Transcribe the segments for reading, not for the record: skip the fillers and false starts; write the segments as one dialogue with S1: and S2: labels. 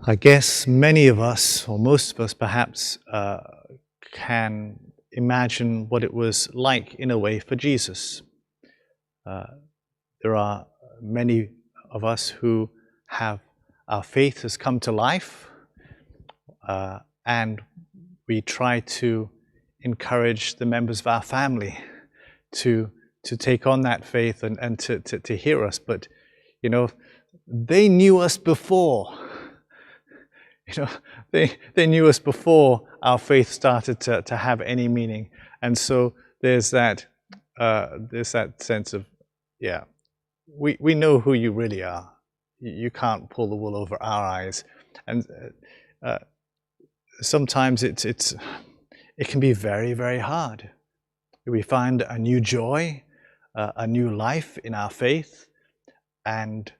S1: I guess many of us, or most of us perhaps, can imagine what it was like in a way for Jesus. There are many of us who have our faith has come to life, and we try to encourage the members of our family to take on that faith and to hear us. But, you know, they knew us before. You know, they knew us before our faith started to have any meaning. And so there's that sense of, yeah, we know who you really are. You can't pull the wool over our eyes. And sometimes it can be very, very hard. We find a new joy, a new life in our faith, and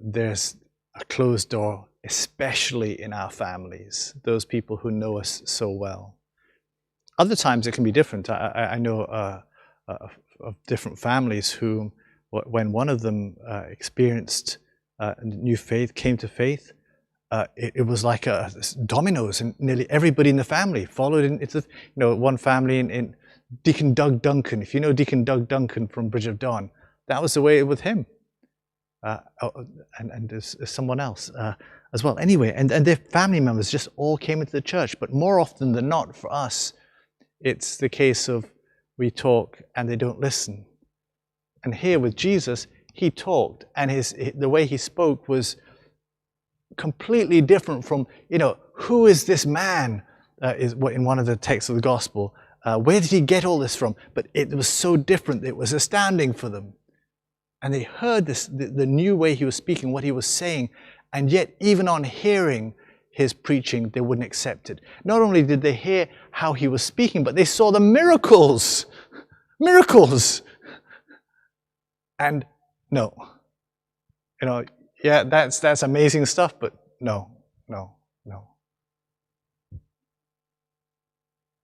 S1: there's a closed door, especially in our families, those people who know us so well. Other times it can be different. I know of different families who, when one of them experienced new faith, came to faith, it was like dominoes, and nearly everybody in the family followed. It's one family in Deacon Doug Duncan. If you know Deacon Doug Duncan from Bridge of Dawn, that was the way with him. And there's someone else as well. Anyway, and their family members just all came into the church. But more often than not, for us, it's the case of we talk and they don't listen. And here with Jesus, he talked, and the way he spoke was completely different from, who is this man? Is what in one of the texts of the gospel. Where did he get all this from? But it was so different. It was astounding for them. And they heard this, the new way he was speaking, what he was saying, and yet even on hearing his preaching, they wouldn't accept it. Not only did they hear how he was speaking, but they saw the miracles. Miracles! And no. Yeah, that's amazing stuff, but no.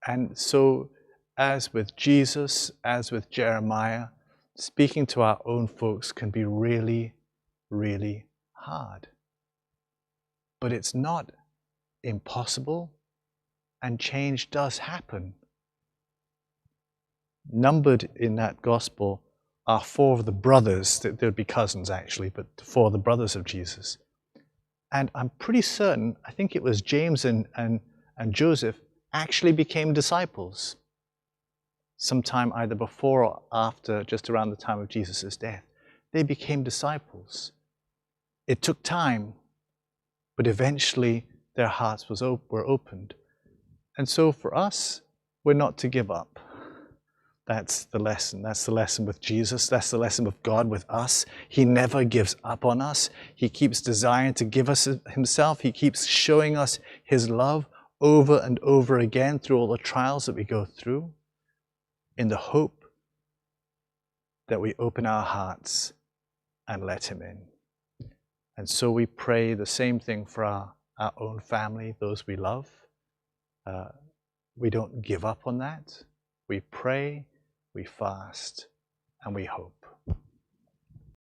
S1: And so, as with Jesus, as with Jeremiah, speaking to our own folks can be really, really hard. But it's not impossible, and change does happen. Numbered in that gospel are 4 of the brothers, there'd be cousins actually, but 4 of the brothers of Jesus. And I'm pretty certain, I think it was James and Joseph actually became disciples. Sometime either before or after, just around the time of Jesus' death. They became disciples. It took time, but eventually their hearts were opened. And so for us, we're not to give up. That's the lesson. That's the lesson with Jesus. That's the lesson with God, with us. He never gives up on us. He keeps desiring to give us himself. He keeps showing us his love over and over again through all the trials that we go through, in the hope that we open our hearts and let him in. And so we pray the same thing for our own family, those we love. We don't give up on that. We pray, we fast, and we hope.